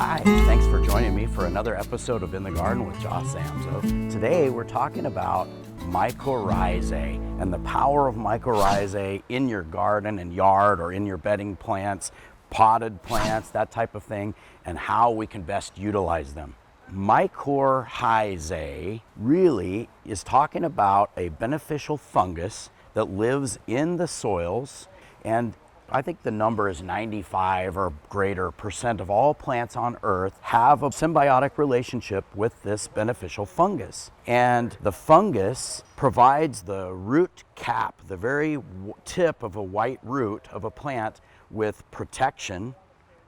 Hi, thanks for joining me for another episode of In the Garden with Josh Samso. Today we're talking about mycorrhizae and the power of mycorrhizae in your garden and yard or in your bedding plants, potted plants, that type of thing, and how we can best utilize them. Mycorrhizae really is talking about a beneficial fungus that lives in the soils, and I think the number is 95 or greater % of all plants on Earth have a symbiotic relationship with this beneficial fungus. And the fungus provides the root cap, the very tip of a white root of a plant, with protection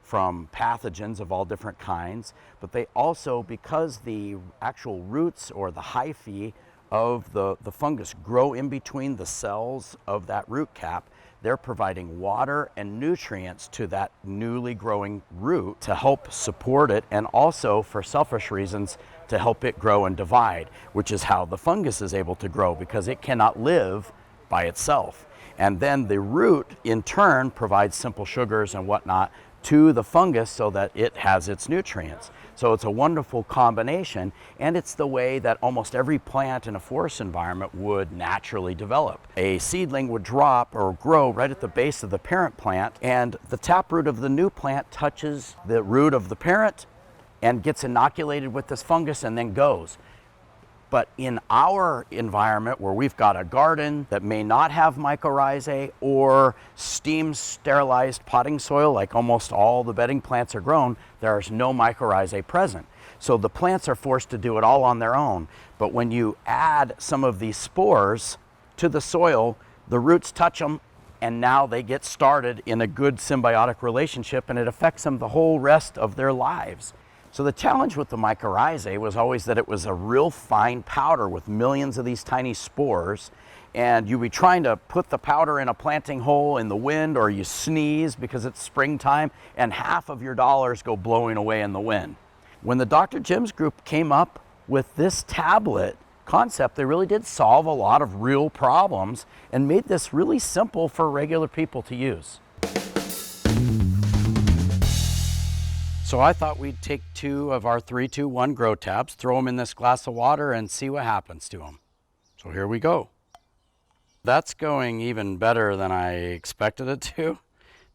from pathogens of all different kinds. But they also, because the actual roots or the hyphae of the fungus grow in between the cells of that root cap, they're providing water and nutrients to that newly growing root to help support it, and also for selfish reasons to help it grow and divide, which is how the fungus is able to grow, because it cannot live by itself. And then the root in turn provides simple sugars and whatnot to the fungus so that it has its nutrients. So it's a wonderful combination, and it's the way that almost every plant in a forest environment would naturally develop. A seedling would drop or grow right at the base of the parent plant, and the taproot of the new plant touches the root of the parent and gets inoculated with this fungus and then goes. But in our environment, where we've got a garden that may not have mycorrhizae, or steam sterilized potting soil like almost all the bedding plants are grown, there's no mycorrhizae present. So the plants are forced to do it all on their own. But when you add some of these spores to the soil, the roots touch them, and now they get started in a good symbiotic relationship, and it affects them the whole rest of their lives. So the challenge with the mycorrhizae was always that it was a real fine powder with millions of these tiny spores, and you'd be trying to put the powder in a planting hole in the wind, or you sneeze because it's springtime, and half of your dollars go blowing away in the wind. When the Dr. Jim's group came up with this tablet concept, they really did solve a lot of real problems and made this really simple for regular people to use. So I thought we'd take 2 of our 3-2-1 grow tabs, throw them in this glass of water, and see what happens to them. So here we go. That's going even better than I expected it to.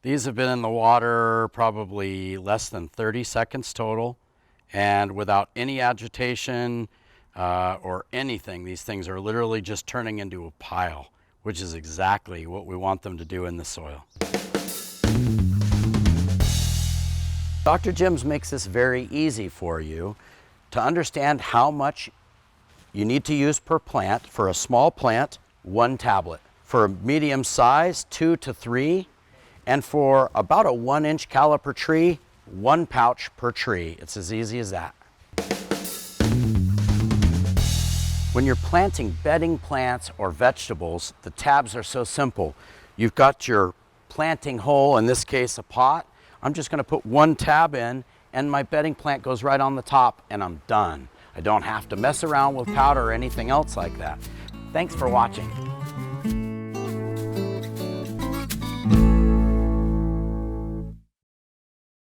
These have been in the water probably less than 30 seconds total, and without any agitation or anything, these things are literally just turning into a pile, which is exactly what we want them to do in the soil. Dr. Jim's makes this very easy for you to understand how much you need to use per plant. For a small plant, 1 tablet. For a medium size, 2 to 3. And for about a 1-inch caliper tree, 1 pouch per tree. It's as easy as that. When you're planting bedding plants or vegetables, the tabs are so simple. You've got your planting hole, in this case a pot. I'm just going to put 1 tab in, and my bedding plant goes right on the top, and I'm done. I don't have to mess around with powder or anything else like that. Thanks for watching.